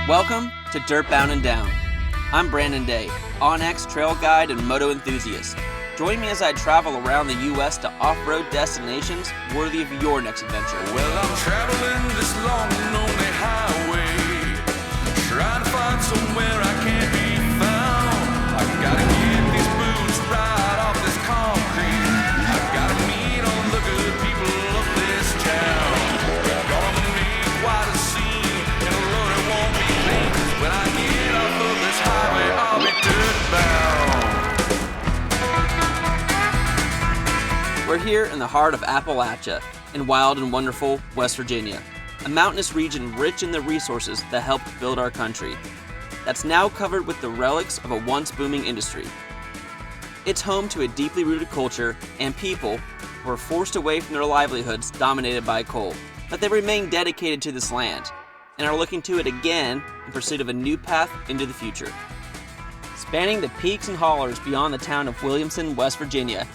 Welcome to Dirtbound and Down. I'm Brandon Day, on-X trail guide and Moto enthusiast. Join me as I travel around the U.S. to off-road destinations worthy of your next adventure. Well, I'm traveling this long and lonely highway, trying to find somewhere I can't be found. I gotta get these boots right off this concrete. I gotta meet all the good people of this town. Gonna make quite a scene, and Lord, it won't be late. When I get off of this highway, I'll be dirtbound. We're here in the heart of Appalachia, in wild and wonderful West Virginia, a mountainous region rich in the resources that helped build our country, that's now covered with the relics of a once booming industry. It's home to a deeply rooted culture and people who were forced away from their livelihoods dominated by coal, but they remain dedicated to this land and are looking to it again in pursuit of a new path into the future. Spanning the peaks and hollers beyond the town of Williamson, West Virginia,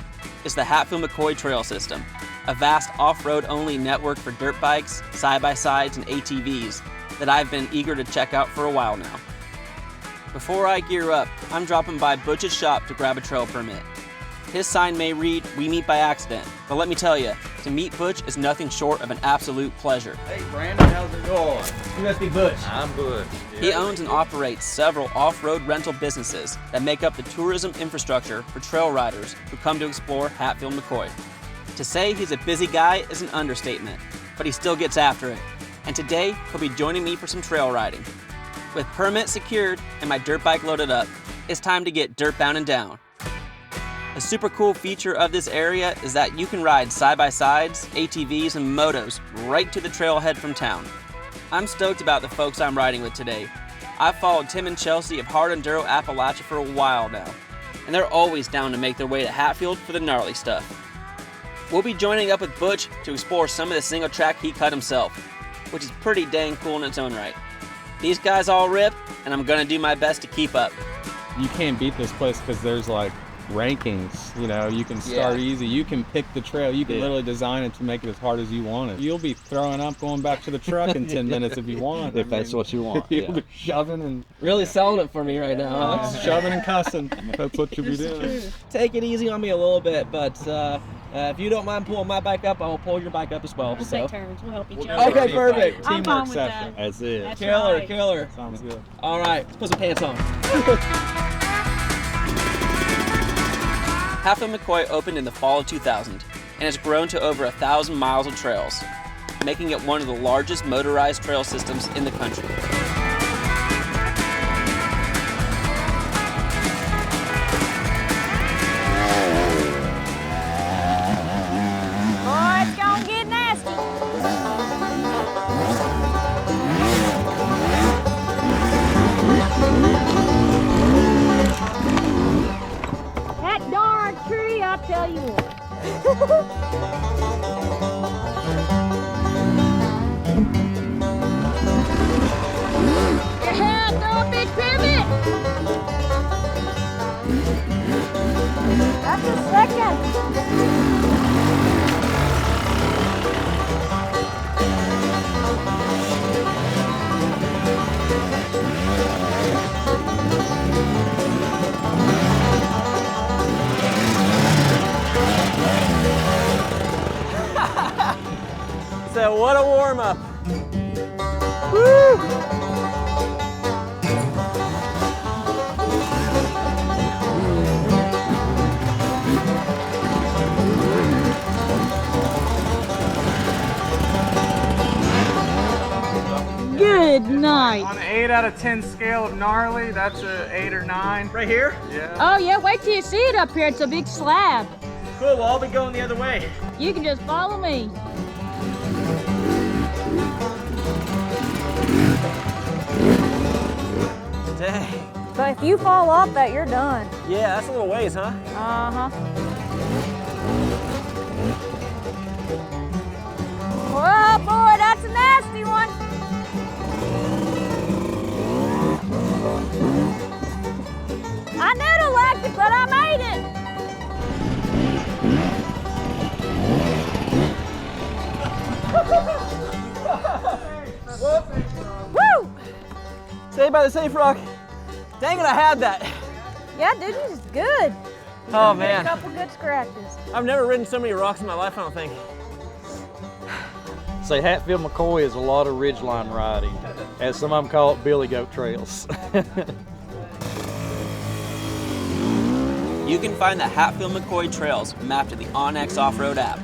is the Hatfield McCoy Trail System, a vast off-road only network for dirt bikes, side-by-sides, and ATVs that I've been eager to check out for a while now. Before I gear up, I'm dropping by Butch's shop to grab a trail permit. His sign may read, "We meet by accident," but let me tell you, to meet Butch is nothing short of an absolute pleasure. Hey Brandon, how's it going? You must be Butch. I'm good. He owns and operates several off-road rental businesses that make up the tourism infrastructure for trail riders who come to explore Hatfield McCoy. To say he's a busy guy is an understatement, but he still gets after it. And today, he'll be joining me for some trail riding. With permit secured and my dirt bike loaded up, it's time to get dirtbound and down. A super cool feature of this area is that you can ride side-by-sides, ATVs, and motos right to the trailhead from town. I'm stoked about the folks I'm riding with today. I've followed Tim and Chelsea of Hard Enduro Appalachia for a while now, and they're always down to make their way to Hatfield for the gnarly stuff. We'll be joining up with Butch to explore some of the single track he cut himself, which is pretty dang cool in its own right. These guys all rip, and I'm gonna do my best to keep up. You can't beat this place because there's like rankings, you know, you can start easy, you can pick the trail, you can literally design it to make it as hard as you want it. You'll be throwing up going back to the truck in 10 minutes if you want. That's what you want. You'll be shoving and Really selling it for me right now, huh? shoving and cussing. That's what you'll be doing. Take it easy on me a little bit, but if you don't mind pulling my bike up, I will pull your bike up as well. We'll take turns. We'll help each do other. Okay, perfect. I'm fine Teamwork with session. that. That's it. That's Killer, right. killer. Sounds good. All right, let's put some pants on. Hatfield McCoy opened in the fall of 2000 and has grown to over 1,000 miles of trails, making it one of the largest motorized trail systems in the country. Boy, it's gonna get nasty. That darn tree, I'll tell you what. Yeah, throw a big pivot. That's a second. So what a warm-up. Woo! Good night. On an 8 out of 10 scale of gnarly, that's a 8 or 9. Right here? Yeah. Oh yeah, wait till you see it up here. It's a big slab. Cool, well, I'll be going the other way. You can just follow me. Dang. But if you fall off that, you're done. Yeah, that's a little ways, huh? Uh-huh. Oh boy, that's a nasty one. I never liked it, but I made it. Woo! Saved by the Safe Rock. Dang it, I had that. Yeah, dude, this is good. Oh, A man. couple good scratches. I've never ridden so many rocks in my life, I don't think. Say Hatfield McCoy is a lot of ridgeline riding, as some of them call it billy goat trails. You can find the Hatfield McCoy trails mapped in the onX Offroad app,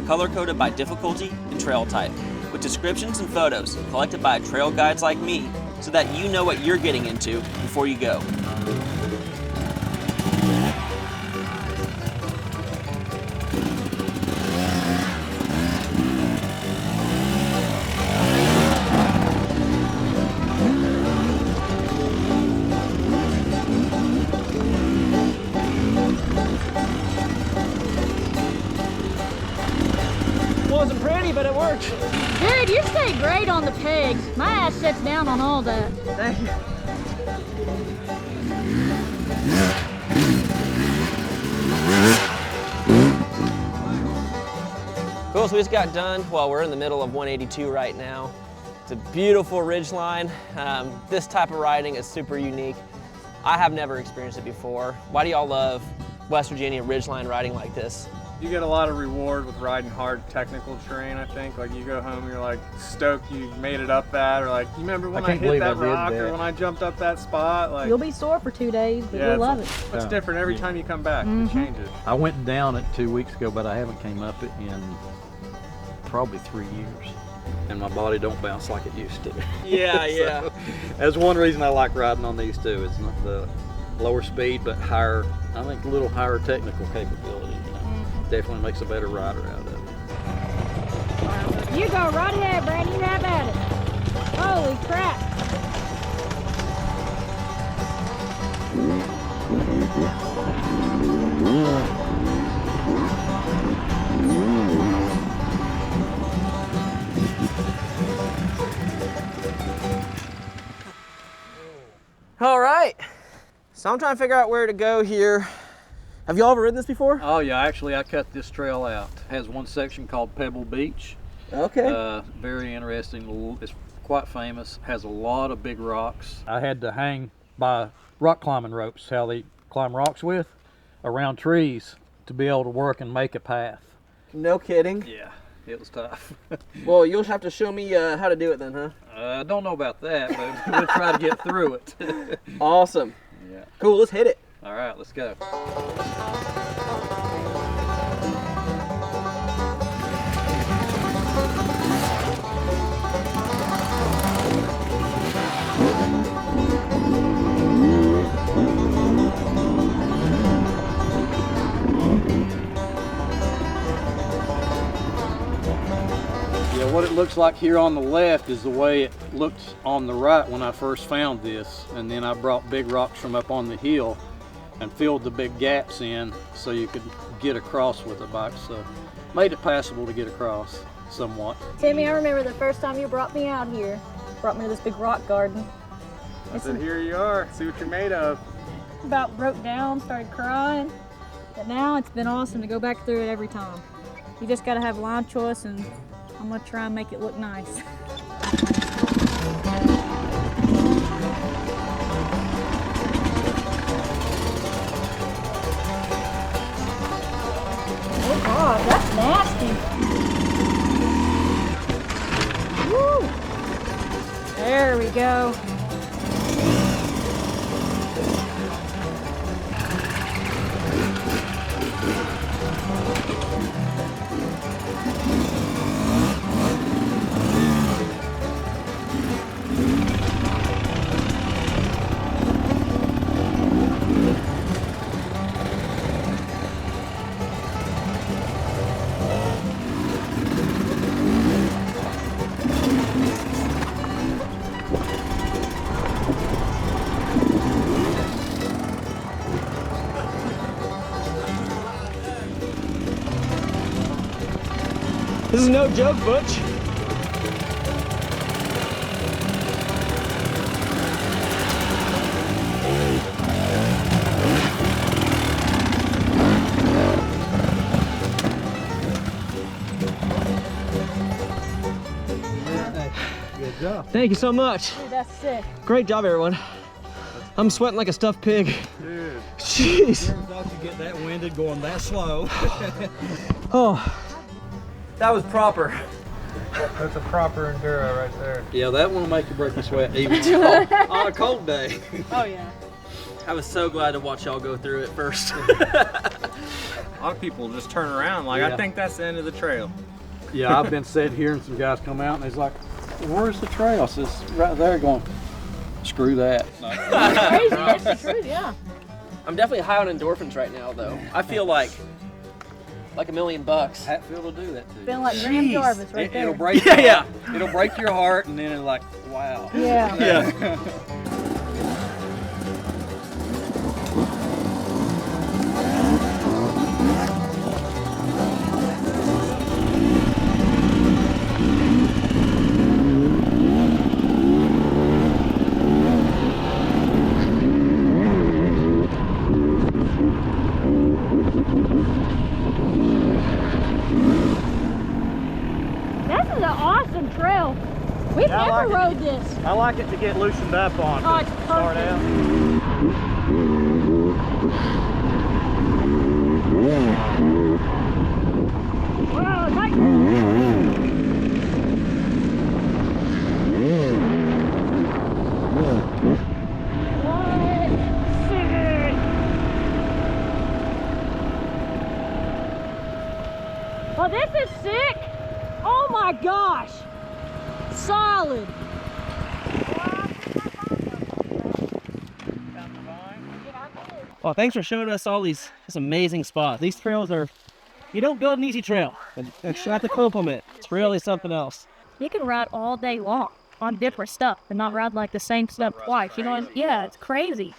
color-coded by difficulty and trail type, with descriptions and photos collected by trail guides like me so that you know what you're getting into before you go. Wasn't pretty, but it worked. Dude, you stay great on the pegs. My ass sits down on all that. Thank you. Cool, so we just got done. Well, we're in the middle of 182 right now. It's a beautiful ridge line. This type of riding is super unique. I have never experienced it before. Why do y'all love West Virginia ridgeline riding like this? You get a lot of reward with riding hard technical terrain, I think. Like you go home, you're like stoked you made it up that, or like, you remember when I can't hit believe that I did rock that. or when I jumped up that spot? Like, You'll be sore for 2 days, but you'll love it. It's different every time you come back. It changes. I went down it 2 weeks ago, but I haven't came up it in probably 3 years. And my body don't bounce like it used to. Yeah, yeah. So, that's one reason I like riding on these too. It's not the lower speed, but higher, I think a little higher technical capability. You know? Definitely makes a better rider out of it. You go right ahead, Brandon. You have at it. Holy crap. All right. So I'm trying to figure out where to go here. Have y'all ever ridden this before? Oh yeah, actually I cut this trail out. It has one section called Pebble Beach. Okay. Very interesting. It's quite famous. Has a lot of big rocks. I had to hang by rock climbing ropes, how they climb rocks with, around trees to be able to work and make a path. No kidding. Yeah, it was tough. Well, you'll have to show me how to do it then, huh? I don't know about that, but we'll try to get through it. Awesome. Yeah. Cool, let's hit it. All right, let's go. Yeah, what it looks like here on the left is the way it looked on the right when I first found this, and then I brought big rocks from up on the hill and filled the big gaps in so you could get across with the bike. So made it passable to get across somewhat. Timmy, I remember the first time you brought me out here. Brought me to this big rock garden. I said, here you are. See what you're made of. About broke down, started crying. But now it's been awesome to go back through it every time. You just gotta have line choice, and I'm gonna try and make it look nice. Oh God, that's nasty. Woo! There we go. This is no joke, Butch. Good job. Thank you so much. Dude, that's sick. Great job, everyone. I'm sweating like a stuffed pig. Dude. Jeez. Turns out you get that winded going that slow. Oh, that was proper. That's a proper enduro right there. Yeah, that one will make you break your sweat even on a cold day. Oh yeah. I was so glad to watch y'all go through it first. A lot of people just turn around like, I think that's the end of the trail. Yeah, I've been sitting here and some guys come out and he's like, where's the trail? I says, right there, going, screw that. That's crazy. That's the truth. Yeah. I'm definitely high on endorphins right now, though. I feel like $1 million. Hatfield will do that to you. Feeling like Graham Jarvis right there. It'll break your heart. It'll break your heart and then it's like, wow. Yeah. Yeah. This is an awesome trail. We've never rode this. I like it to get loosened up on. Oh, it's Start perfect. out. Wow, it's like oh, this is sick. Oh my gosh. Solid. Well, thanks for showing us all these amazing spots. These trails are, you don't build an easy trail. And I have to compliment. It's really something else. You can ride all day long on different stuff and not ride like the same stuff twice. You know, yeah, it's crazy.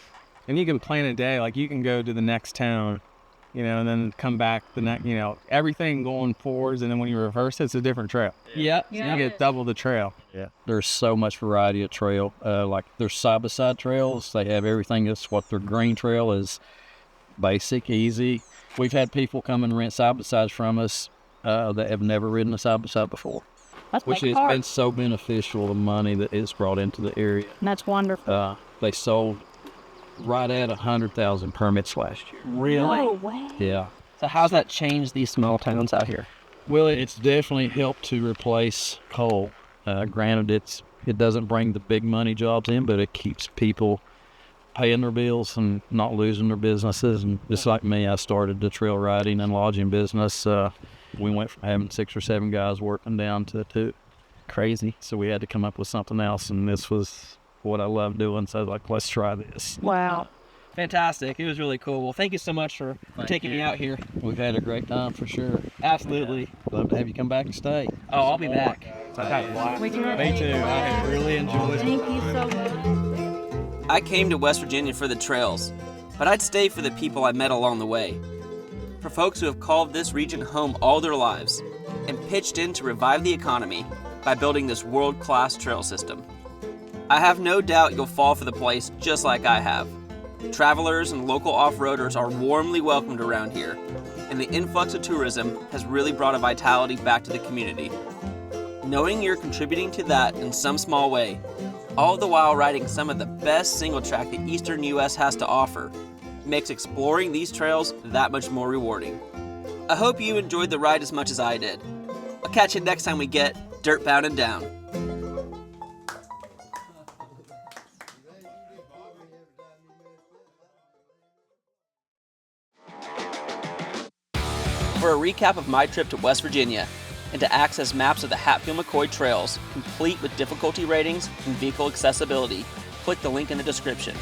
And you can plan a day, like you can go to the next town, you know, and then come back the next, you know, everything going forwards, and then when you reverse, it's a different trail. Yep. Yeah. You get double the trail. Yeah, there's so much variety of trail. Like there's side-by-side trails. They have everything. That's what their green trail is. Basic, easy. We've had people come and rent side-by-sides from us that have never ridden a side-by-side before, That's which has been so beneficial, the money that is brought into the area. That's wonderful. They sold right at 100,000 permits last year. Really? No way. Yeah. So how's that changed these small towns out here? Well, it's definitely helped to replace coal. Granted, it doesn't bring the big money jobs in, but it keeps people paying their bills and not losing their businesses. And just like me, I started the trail riding and lodging business. We went from having 6 or 7 guys working down to 2. Crazy. So we had to come up with something else, and this was what I love doing. So I was like, let's try this. Wow. Fantastic. It was really cool. Well, thank you so much for taking me out here. We've had a great time for sure. Absolutely. Love to have you come back and stay. Oh, I'll be back. We can Me too. I really enjoyed it. Thank you so much. I came to West Virginia for the trails, but I'd stay for the people I met along the way. For folks who have called this region home all their lives and pitched in to revive the economy by building this world-class trail system. I have no doubt you'll fall for the place just like I have. Travelers and local off-roaders are warmly welcomed around here, and the influx of tourism has really brought a vitality back to the community. Knowing you're contributing to that in some small way, all the while riding some of the best single track the eastern US has to offer, makes exploring these trails that much more rewarding. I hope you enjoyed the ride as much as I did. I'll catch you next time we get Dirtbound and Down. For a recap of my trip to West Virginia, and to access maps of the Hatfield McCoy Trails, complete with difficulty ratings and vehicle accessibility, click the link in the description.